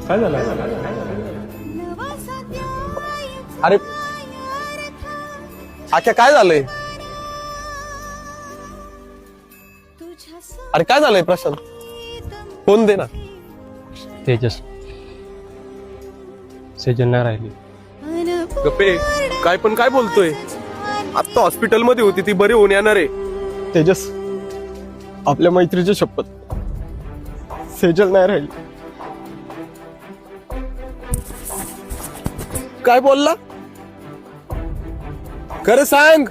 काय झालं? अरे आख्या काय झालंय? अरे काय झालंय प्रशांत? फोन दे ना. तेजस सेजल नाही राहिली. गप्पे काय पण काय बोलतोय? आता हॉस्पिटल मध्ये होती ती, बरी होऊन येणार आहे. तेजस, आपल्या मैत्रीची शपथ, सेजल नाही राहील. काय बोलला? खरं सांग.